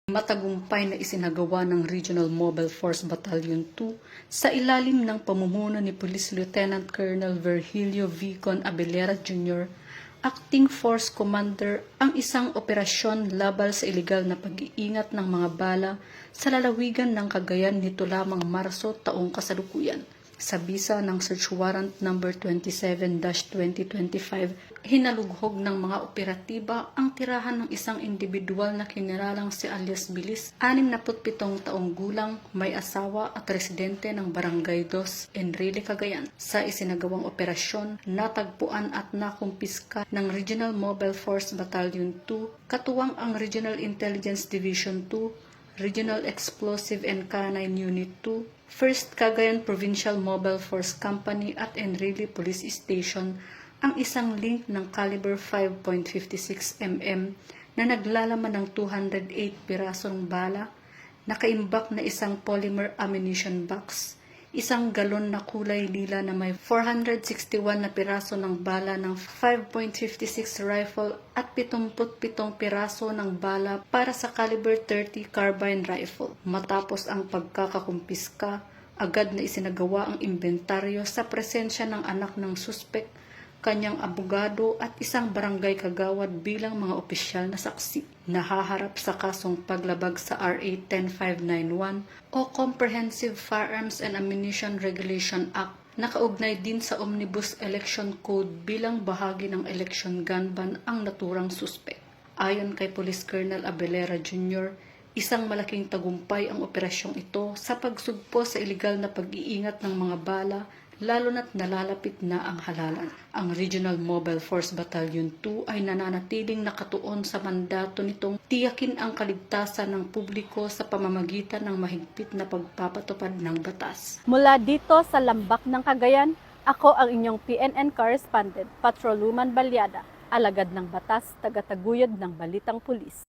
Matagumpay na isinagawa ng Regional Mobile Force Battalion 2 sa ilalim ng pamumuno ni Police Lieutenant Colonel Virgilio Vicon Abelera Jr., Acting Force Commander, ang isang operasyon labal sa ilegal na pag-iingat ng mga bala sa lalawigan ng Cagayan nito lamang Marso taong kasalukuyan. Sa bisa ng Search Warrant No. 27-2025, hinalughog ng mga operatiba ang tirahan ng isang individual na kiniralang si alias Bilis, 67 taong gulang, may asawa at residente ng Barangay 2, Enrile, Cagayan. Sa isinagawang operasyon, natagpuan at nakumpiska ng Regional Mobile Force Battalion 2, katuwang ang Regional Intelligence Division 2, Regional Explosive and Canine Unit 2, 1st Cagayan Provincial Mobile Force Company at Enrile Police Station ang isang link ng caliber 5.56 mm na naglalaman ng 208 pirasong bala, nakaimbak na isang polymer ammunition box, isang galon na kulay lila na may 461 na piraso ng bala ng 5.56 rifle at 77 piraso ng bala para sa caliber 30 carbine rifle. Matapos ang pagkakakumpiska, agad na isinagawa ang inventaryo sa presensya ng anak ng suspek, kanyang abogado at isang barangay kagawad bilang mga opisyal na saksi. Nahaharap sa kasong paglabag sa RA 10591 o Comprehensive Firearms and Ammunition Regulation Act, nakaugnay din sa Omnibus Election Code bilang bahagi ng election gun ban ang naturang suspek. Ayon kay Police Colonel Abelera Jr., isang malaking tagumpay ang operasyong ito sa pagsugpo sa ilegal na pag-iingat ng mga bala, lalo na't nalalapit na ang halalan. Ang Regional Mobile Force Battalion 2 ay nananatiling nakatuon sa mandato nitong tiyakin ang kaligtasan ng publiko sa pamamagitan ng mahigpit na pagpapatupad ng batas. Mula dito sa Lambak ng Cagayan, ako ang inyong PNN correspondent, Patroluman Balyada, alagad ng batas, tagataguyod ng Balitang Pulis.